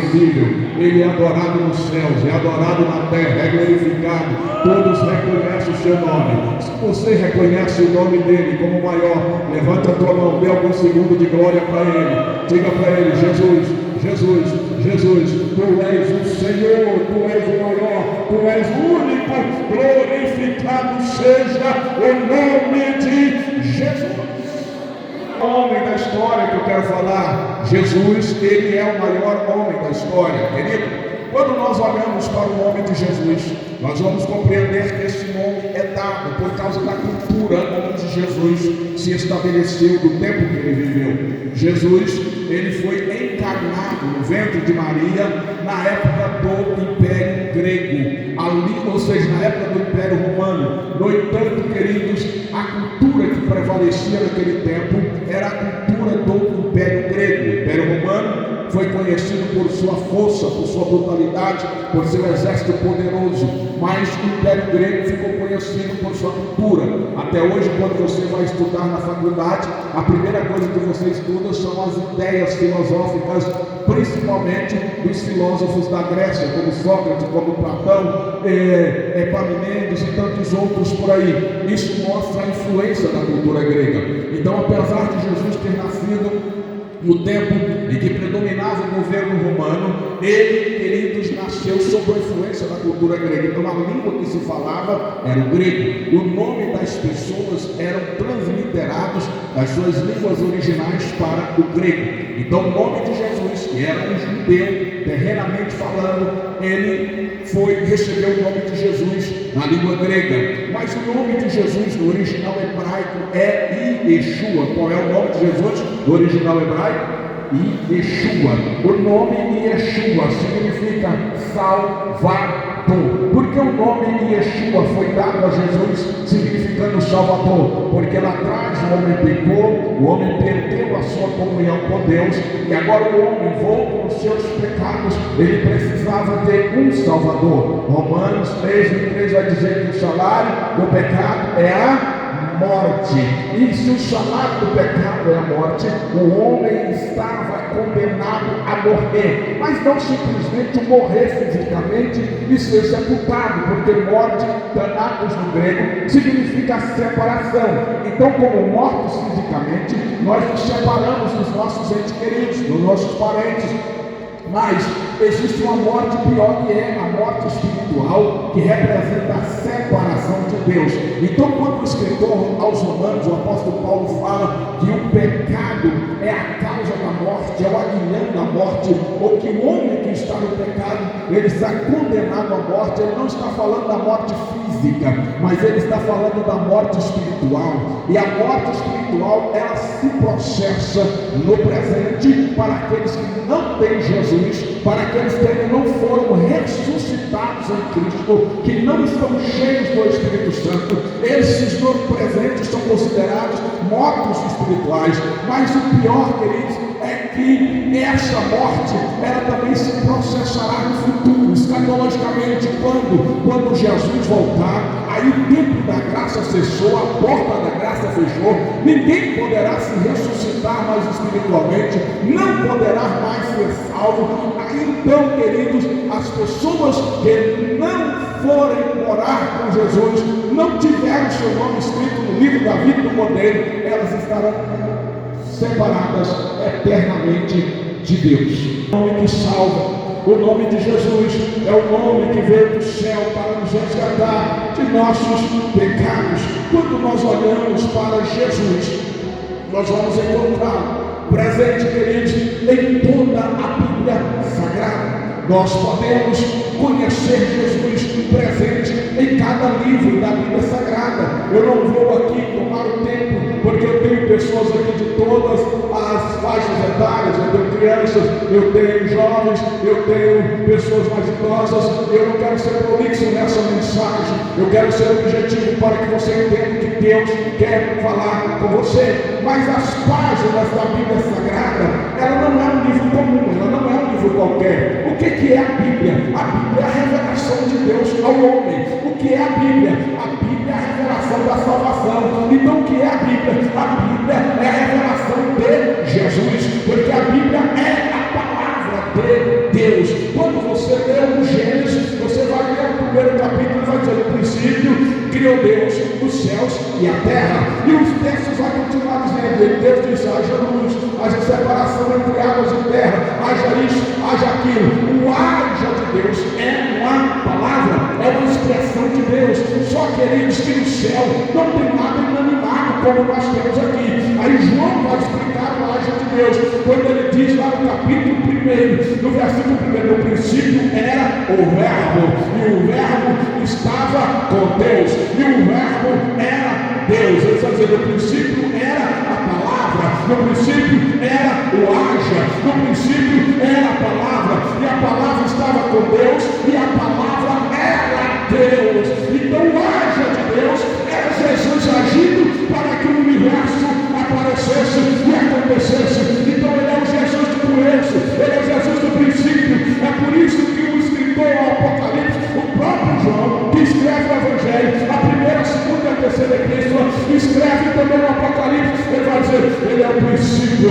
invisível. Ele é adorado nos céus, é adorado na terra, é glorificado. Todos reconhecem o seu nome. Se você reconhece o nome dele como maior, levanta a tua mão, dê algum segundo de glória para ele. Diga para ele: Jesus, Jesus, Jesus, tu és o Senhor, tu és o maior, tu és o único. Glorificado seja o nome de Jesus. O homem da história que eu quero falar, Jesus, ele é o maior homem da história, querido. Quando nós olhamos para o nome de Jesus, nós vamos compreender que esse nome é dado por causa da cultura onde Jesus se estabeleceu, do tempo que ele viveu. Jesus, ele foi encarnado no ventre de Maria na época do Império Grego, ali, ou seja, na época do Império Romano. No entanto, queridos, a cultura que prevalecia naquele tempo era a cultura do Império Grego. O Império Romano foi conhecido por sua força, por sua brutalidade, por seu exército poderoso, mas o Império Grego ficou conhecido por sua cultura. Até hoje, quando você vai estudar na faculdade, a primeira coisa que você estuda são as ideias filosóficas, principalmente dos filósofos da Grécia, como Sócrates, como Platão, Epaminondas e tantos outros por aí. Isso mostra a influência da cultura grega. Então, apesar de Jesus ter nascido no tempo em que predominava o governo romano, ele, queridos, nasceu sob a influência da cultura grega. Então a língua que se falava era o grego. O nome das pessoas eram transliterados das suas línguas originais para o grego. Então o nome de Jesus, que era um judeu, terrenamente falando, ele recebeu o nome de Jesus na língua grega. Mas o nome de Jesus no original hebraico é Yeshua. Qual é o nome de Jesus no original hebraico? Yeshua. O nome Yeshua significa Salvador. Por que o nome Yeshua foi dado a Jesus significando Salvador? Porque lá atrás o homem pecou, o homem perdeu a sua comunhão com Deus, e agora o homem volta aos seus pecados. Ele precisava ter um Salvador. Romanos 3:3 vai dizer que o salário do pecado é a morte. E se o salário do pecado é a morte, o homem estava condenado a morrer, mas não simplesmente morrer fisicamente e ser sepultado, porque morte, thanatos no grego, significa separação. Então, como mortos fisicamente, nós nos separamos dos nossos entes queridos, dos nossos parentes. Mas existe uma morte pior, que é a morte espiritual, que representa a separação de Deus. Então, quando o escritor aos Romanos, o apóstolo Paulo, fala que o pecado é a causa da morte, é o aguilhão da morte, ou que o homem que está no pecado, ele está condenado à morte, ele não está falando da morte física, mas ele está falando da morte espiritual. E a morte espiritual, ela se processa no presente para aqueles que não têm Jesus, para aqueles que ainda não foram ressuscitados em Cristo, que não estão cheios do Espírito Santo. Esses no presente são considerados mortos espirituais. Mas o pior, queridos, é que essa morte, ela também se processará no futuro, escatologicamente, quando Jesus voltar. Aí o tempo da graça cessou, a porta da graça fechou, ninguém poderá se ressuscitar mais espiritualmente, não poderá mais ser salvo. Aí então, queridos, as pessoas que não forem morar com Jesus, não tiveram seu nome escrito no livro da vida do Cordeiro, elas estarão separadas eternamente de Deus. O nome que salva, o nome de Jesus é o nome que veio do céu para nos resgatar de nossos pecados. Quando nós olhamos para Jesus, nós vamos encontrar presente, queridos, em toda a Bíblia Sagrada. Nós podemos conhecer Jesus presente em cada livro da Bíblia Sagrada. Eu não vou aqui tomar o tempo, porque eu tenho pessoas aqui de todas as faixas etárias. Eu tenho crianças, eu tenho jovens, eu tenho pessoas mais idosas. Eu não quero ser prolixo nessa mensagem, eu quero ser objetivo para que você entenda que Deus quer falar com você. Mas as páginas da Bíblia Sagrada, ela não é um livro comum, ela não é um livro qualquer. O que é a Bíblia? A Bíblia é a revelação de Deus ao homem. O que é a Bíblia? A Bíblia é a revelação da salvação. Então o que é a Bíblia? A Bíblia é a revelação de Jesus, porque a Bíblia é a palavra de Deus. Quando você lê o Gênesis, você vai ler o primeiro capítulo e vai dizer: no princípio criou Deus os céus e a terra. E os textos vão continuar dizendo: e Deus disse: haja luz, haja separação entre águas e terra, haja isso, haja aquilo. O haja de Deus é uma palavra, é uma expressão de Deus. Só, queridos, que no céu não tem nada inanimado como nós temos aqui. Aí João vai explicar o haja de Deus, quando ele diz lá no capítulo 1, no versículo 1: no princípio era o Verbo, e o Verbo estava com Deus, e o Verbo era Deus. Ele está dizendo: no princípio era a palavra, no princípio era o haja, no princípio era a palavra, e a palavra estava com Deus, e a palavra era Deus. Então o haja de Deus era Jesus agindo para que o universo aparecesse e acontecesse. Então ele é o Jesus do começo, ele é o Jesus do princípio. É por isso que o escritor ao Apocalipse, o próprio João, que escreve o Evangelho, a primeira, a segunda e a terceira epístola, escreve também o Apocalipse. Ele vai dizer: ele é o princípio,